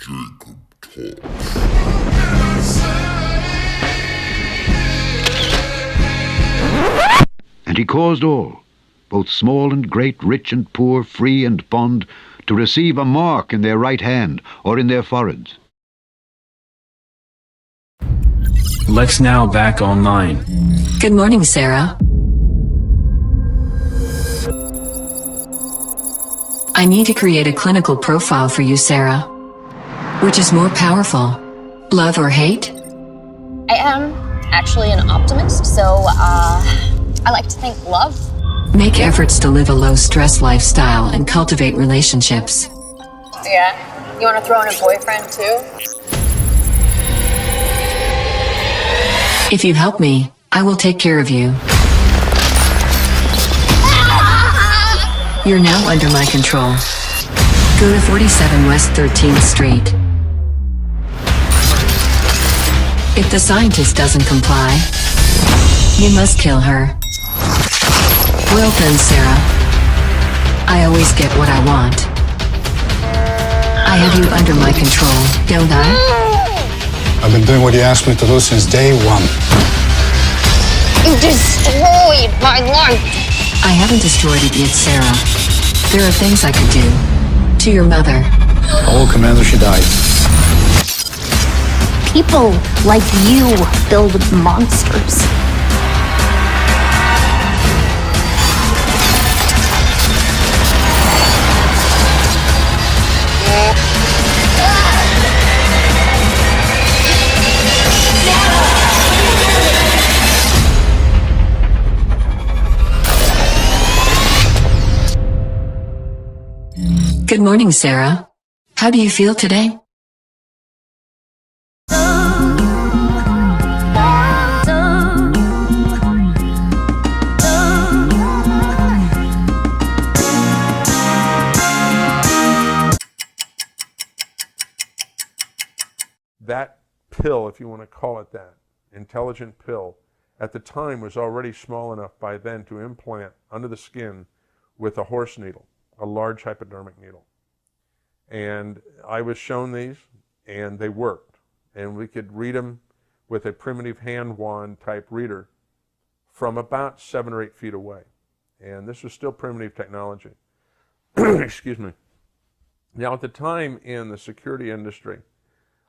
And he caused all, both small and great, rich and poor, free and bond, to receive a mark in their right hand or in their foreheads. Let's now back online. Good morning, Sarah. I need to create a clinical profile for you, Sarah. Which is more powerful, love or hate? I am actually an optimist, so I like to think love. Make efforts to live a low-stress lifestyle and cultivate relationships. Yeah? You want to throw in a boyfriend, too? If you help me, I will take care of you. You're now under my control. Go to 47 West 13th Street. If the scientist doesn't comply, you must kill her. Well done, Sarah. I always get what I want. I have you under my control, don't I? I've been doing what you asked me to do since day one. You destroyed my life! I haven't destroyed it yet, Sarah. There are things I could do. To your mother. Oh, Commander, she died. People like you build monsters. Good morning, Sarah. How do you feel today? That pill, if you want to call it that, intelligent pill, at the time was already small enough by then to implant under the skin with a horse needle, a large hypodermic needle. And I was shown these, and they worked. And we could read them with a primitive hand wand type reader from about 7 or 8 feet away. And this was still primitive technology. Excuse me. Now, at the time in the security industry,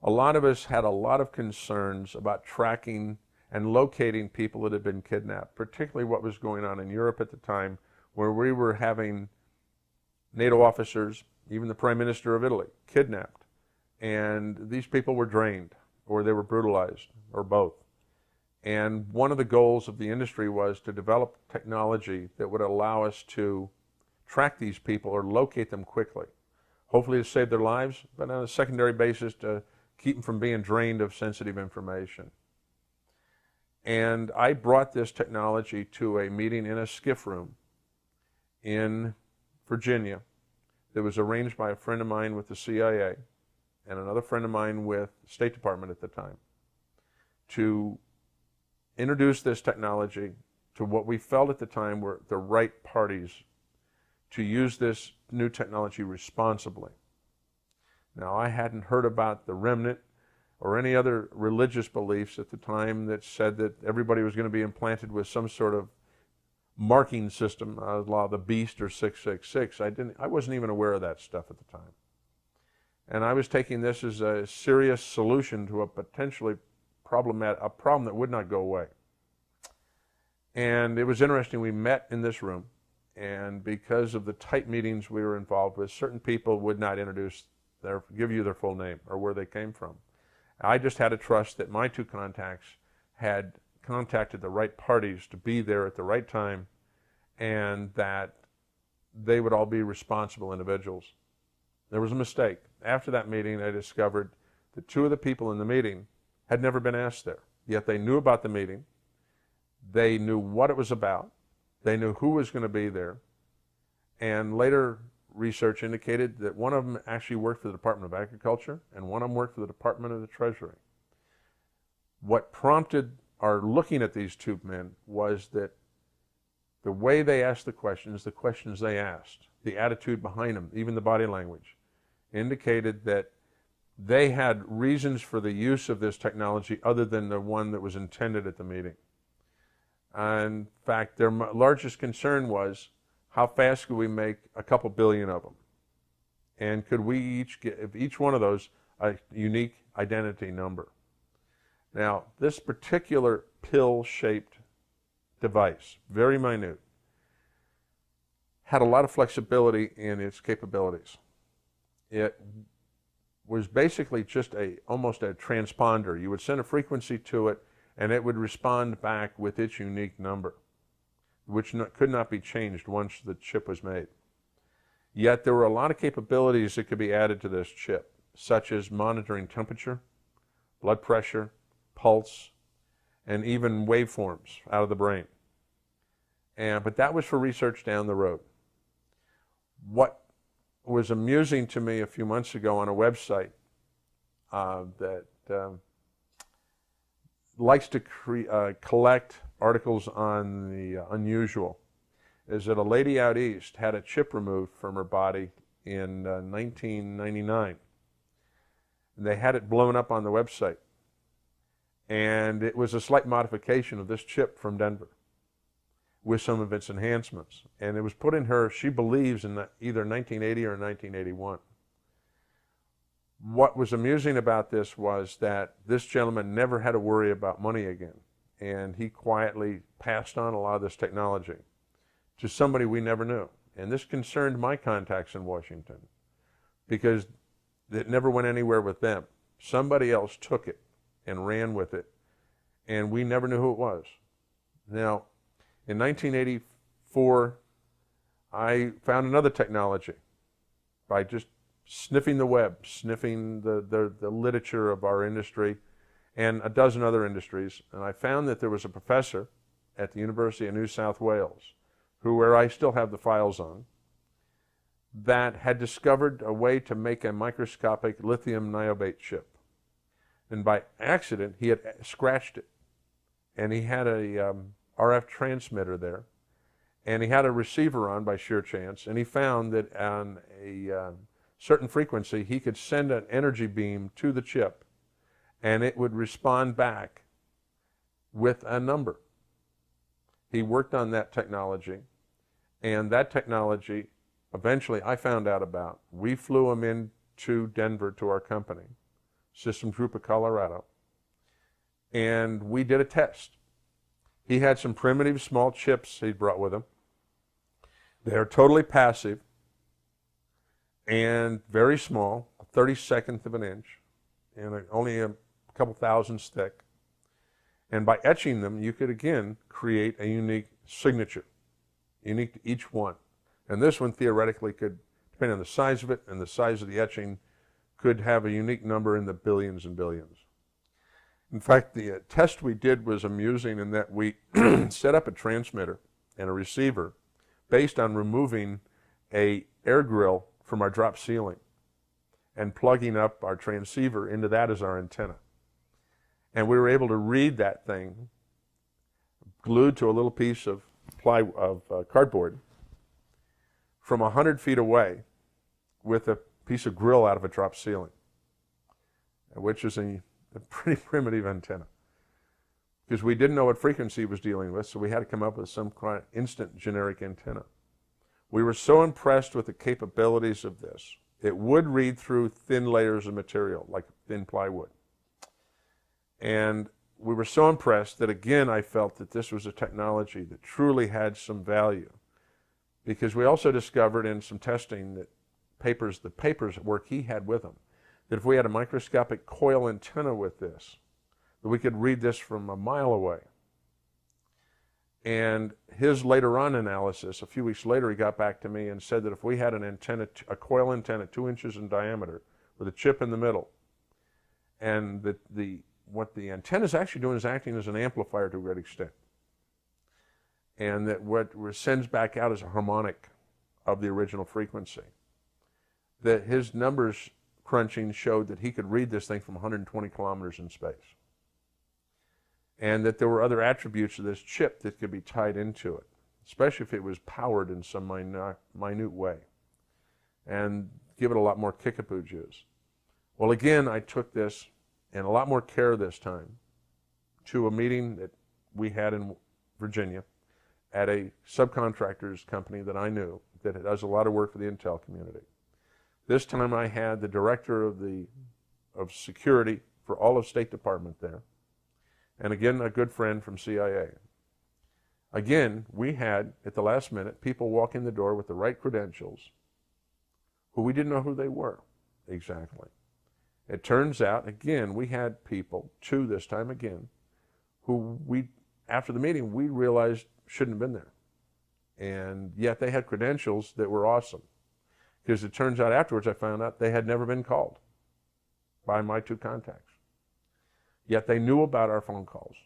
a lot of us had a lot of concerns about tracking and locating people that had been kidnapped, particularly what was going on in Europe at the time, where we were having NATO officers, even the Prime Minister of Italy, kidnapped. And these people were drained, or they were brutalized, or both. And one of the goals of the industry was to develop technology that would allow us to track these people or locate them quickly, hopefully to save their lives, but on a secondary basis to keep them from being drained of sensitive information. And I brought this technology to a meeting in a skiff room in Virginia that was arranged by a friend of mine with the CIA and another friend of mine with the State Department at the time to introduce this technology to what we felt at the time were the right parties to use this new technology responsibly. Now, I hadn't heard about the remnant or any other religious beliefs at the time that said that everybody was going to be implanted with some sort of marking system, la the beast or 666. I wasn't even aware of that stuff at the time. And I was taking this as a serious solution to a potentially a problem that would not go away. And it was interesting, we met in this room, and because of the tight meetings we were involved with, certain people would not give you their full name or where they came from. I just had to trust that my two contacts had contacted the right parties to be there at the right time, and that they would all be responsible individuals. There was a mistake. After that meeting, I discovered that 2 of the people in the meeting had never been asked there, yet they knew about the meeting. They knew what it was about. They knew who was going to be there. And later research indicated that one of them actually worked for the Department of Agriculture and one of them worked for the Department of the Treasury. What prompted our looking at these 2 men was that the way they asked the questions they asked, the attitude behind them, even the body language, indicated that they had reasons for the use of this technology other than the one that was intended at the meeting. In fact, their largest concern was how fast could we make a couple billion of them? And could we each give each one of those a unique identity number? Now, this particular pill-shaped device, very minute, had a lot of flexibility in its capabilities. It was basically just almost a transponder. You would send a frequency to it, and it would respond back with its unique number, which could not be changed once the chip was made. Yet there were a lot of capabilities that could be added to this chip, such as monitoring temperature, blood pressure, pulse, and even waveforms out of the brain. But that was for research down the road. What was amusing to me a few months ago on a website that likes to collect articles on the unusual is that a lady out east had a chip removed from her body in 1999. And they had it blown up on the website. And it was a slight modification of this chip from Denver with some of its enhancements. And it was put in her, she believes, in either 1980 or 1981. What was amusing about this was that this gentleman never had to worry about money again. And he quietly passed on a lot of this technology to somebody we never knew. And this concerned my contacts in Washington because it never went anywhere with them. Somebody else took it and ran with it, and we never knew who it was. Now, in 1984, I found another technology by just sniffing the web, sniffing the literature of our industry and a dozen other industries, and I found that there was a professor at the University of New South Wales, where I still have the files on, that had discovered a way to make a microscopic lithium niobate chip. And by accident, he had scratched it. And he had a RF transmitter there. And he had a receiver on by sheer chance. And he found that on a certain frequency, he could send an energy beam to the chip. And it would respond back with a number. He worked on that technology. And that technology, eventually, I found out about. We flew him into Denver to our company, Systems Group of Colorado, and we did a test. He had some primitive small chips he brought with him. They're totally passive and very small, a 32nd of an inch, and only a couple thousandths thick. And by etching them, you could again create a unique signature, unique to each one. And this one theoretically could, depending on the size of it and the size of the etching, could have a unique number in the billions and billions. In fact, the test we did was amusing in that we set up a transmitter and a receiver based on removing an air grill from our drop ceiling and plugging up our transceiver into that as our antenna. And we were able to read that thing glued to a little piece of cardboard from 100 feet away with a piece of grill out of a drop ceiling, which is a pretty primitive antenna. Because we didn't know what frequency it was dealing with, so we had to come up with some kind of instant generic antenna. We were so impressed with the capabilities of this. It would read through thin layers of material, like thin plywood. And we were so impressed that, again, I felt that this was a technology that truly had some value. Because we also discovered in some testing that the papers work he had with him, that if we had a microscopic coil antenna with this, that we could read this from a mile away. And his later on analysis, a few weeks later, he got back to me and said that if we had an antenna, a coil antenna 2 inches in diameter with a chip in the middle, and that what the antenna is actually doing is acting as an amplifier to a great extent. And that what sends back out is a harmonic of the original frequency. That his numbers crunching showed that he could read this thing from 120 kilometers in space. And that there were other attributes of this chip that could be tied into it, especially if it was powered in some minute way, and give it a lot more kickapoo juice. Well, again, I took this, and a lot more care this time, to a meeting that we had in Virginia at a subcontractor's company that I knew that does a lot of work for the intel community. This time I had the director of security for all of State Department there, and again, a good friend from CIA. Again, we had, at the last minute, people walk in the door with the right credentials who we didn't know who they were exactly. It turns out, again, we had people, two this time again, who we, after the meeting, we realized shouldn't have been there. And yet they had credentials that were awesome. Because it turns out afterwards I found out they had never been called by my two contacts. Yet they knew about our phone calls.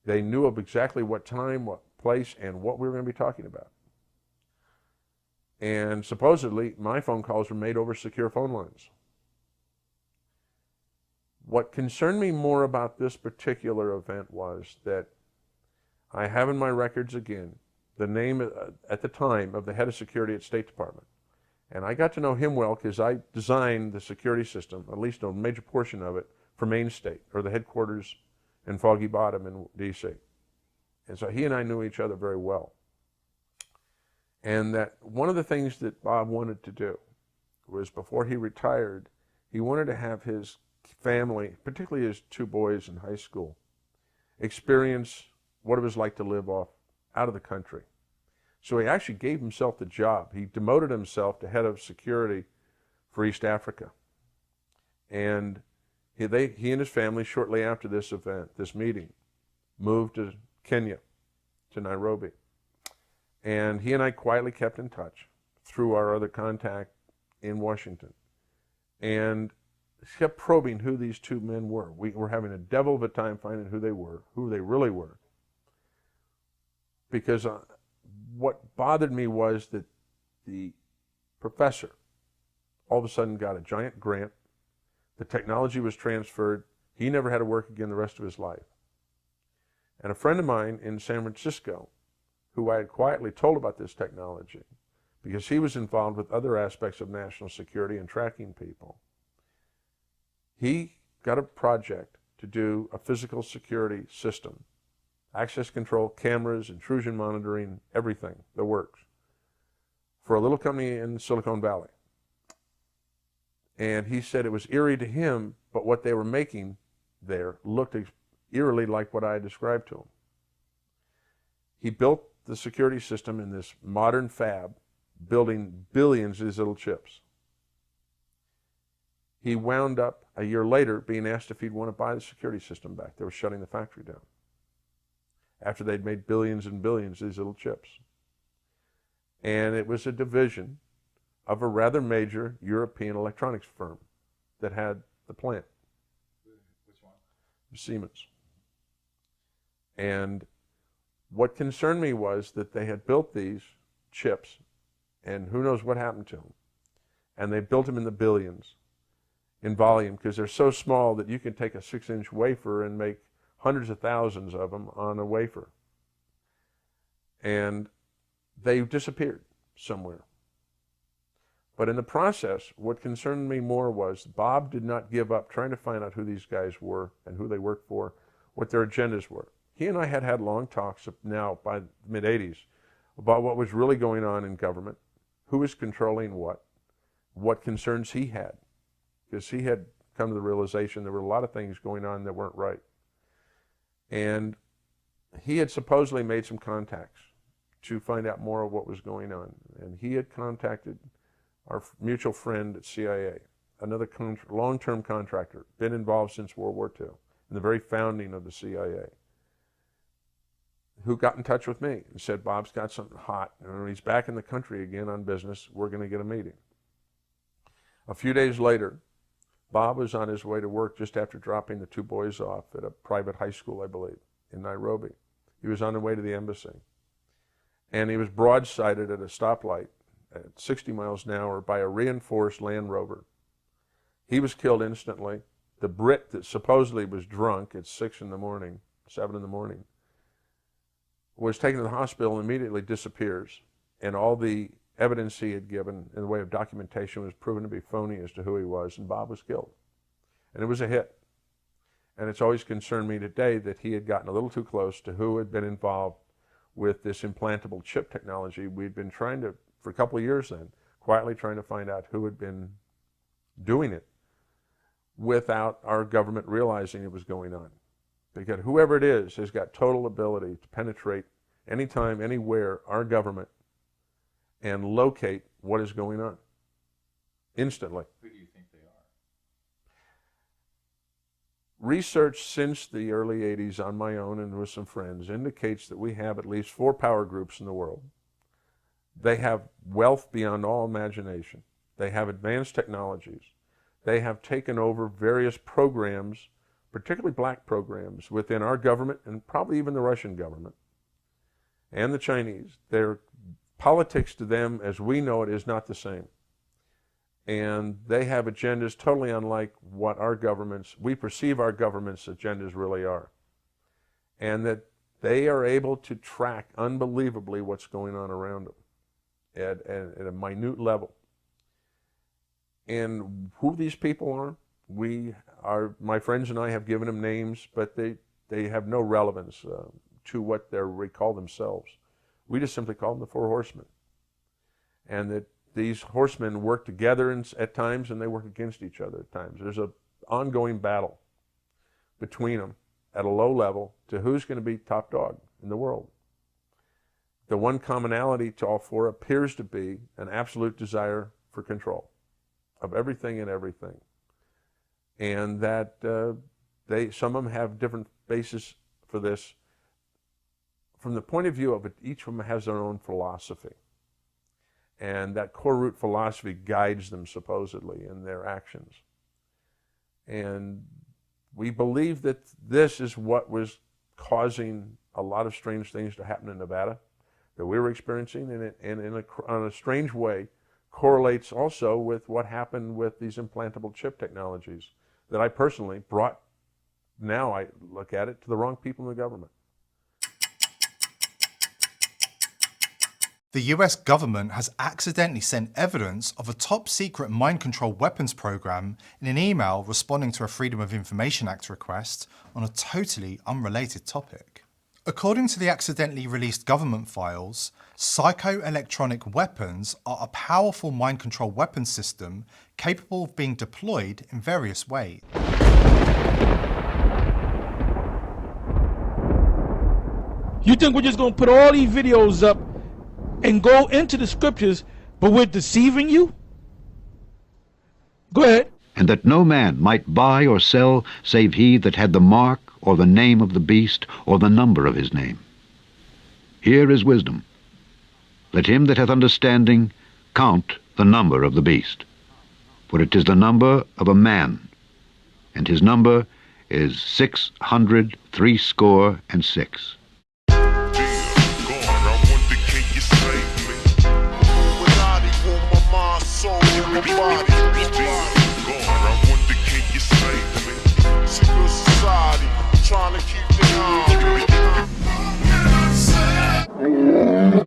They knew of exactly what time, what place, and what we were going to be talking about. And supposedly my phone calls were made over secure phone lines. What concerned me more about this particular event was that I have in my records again the name at the time of the head of security at State Department. And I got to know him well because I designed the security system, at least a major portion of it, for Main State, or the headquarters in Foggy Bottom in D.C. And so he and I knew each other very well. And that one of the things that Bob wanted to do was, before he retired, he wanted to have his family, particularly his two boys in high school, experience what it was like to live out of the country. So he actually gave himself the job. He demoted himself to head of security for East Africa. And he and his family, shortly after this event, this meeting, moved to Kenya, to Nairobi. And he and I quietly kept in touch through our other contact in Washington. And kept probing who these two men were. We were having a devil of a time finding who they were, who they really were. Because what bothered me was that the professor all of a sudden got a giant grant. The technology was transferred. He never had to work again the rest of his life. And a friend of mine in San Francisco, who I had quietly told about this technology, because he was involved with other aspects of national security and tracking people, he got a project to do a physical security system, access control, cameras, intrusion monitoring, everything, the works, for a little company in Silicon Valley. And he said it was eerie to him, but what they were making there looked eerily like what I had described to him. He built the security system in this modern fab, building billions of these little chips. He wound up a year later being asked if he'd want to buy the security system back. They were shutting the factory down after they'd made billions and billions of these little chips. And it was a division of a rather major European electronics firm that had the plant. Which one? Siemens. And what concerned me was that they had built these chips, and who knows what happened to them. And they built them in the billions in volume, because they're so small that you can take a 6-inch wafer and make hundreds of thousands of them on a wafer. And they disappeared somewhere. But in the process, what concerned me more was Bob did not give up trying to find out who these guys were and who they worked for, what their agendas were. He and I had had long talks now by the mid-'80s about what was really going on in government, who was controlling what concerns he had, because he had come to the realization there were a lot of things going on that weren't right. And he had supposedly made some contacts to find out more of what was going on. And he had contacted our mutual friend at CIA, another long-term contractor, been involved since World War II, in the very founding of the CIA, who got in touch with me and said, Bob's got something hot, and when he's back in the country again on business, we're going to get a meeting. A few days later, Bob was on his way to work just after dropping the two boys off at a private high school, I believe, in Nairobi. He was on the way to the embassy. And he was broadsided at a stoplight at 60 miles an hour by a reinforced Land Rover. He was killed instantly. The Brit that supposedly was drunk at 6 in the morning, 7 in the morning, was taken to the hospital and immediately disappears. And all the evidence he had given in the way of documentation was proven to be phony as to who he was, and Bob was killed. And it was a hit. And it's always concerned me today that he had gotten a little too close to who had been involved with this implantable chip technology. We'd been trying to, for a couple of years then, quietly trying to find out who had been doing it without our government realizing it was going on. Because whoever it is has got total ability to penetrate anytime, anywhere, our government, and locate what is going on instantly. Who do you think they are? Research since the early 80s on my own and with some friends indicates that we have at least 4 power groups in the world. They have wealth beyond all imagination. They have advanced technologies. They have taken over various programs, particularly black programs, within our government and probably even the Russian government and the Chinese. Their politics to them, as we know it, is not the same. And they have agendas totally unlike what our governments, we perceive our government's agendas really are. And that they are able to track unbelievably what's going on around them at a minute level. And who these people are, my friends and I have given them names, but they have no relevance to what they call themselves. We just simply call them the 4 horsemen. And that these horsemen work together at times, and they work against each other at times. There's an ongoing battle between them at a low level to who's going to be top dog in the world. The one commonality to all 4 appears to be an absolute desire for control of everything and everything. And that some of them have different bases for this. From the point of view of it, each of them has their own philosophy. And that core root philosophy guides them supposedly in their actions. And we believe that this is what was causing a lot of strange things to happen in Nevada that we were experiencing, and in a strange way correlates also with what happened with these implantable chip technologies that I personally brought, now I look at it, to the wrong people in the government. The US government has accidentally sent evidence of a top-secret mind-controlled weapons program in an email responding to a Freedom of Information Act request on a totally unrelated topic. According to the accidentally released government files, psychoelectronic weapons are a powerful mind-controlled weapons system capable of being deployed in various ways. You think we're just going to put all these videos up and go into the scriptures, but we're deceiving you? Go ahead. And that no man might buy or sell save he that had the mark or the name of the beast or the number of his name. Here is wisdom. Let him that hath understanding count the number of the beast, for it is the number of a man, and his number is 666. Secret society, trying to keep the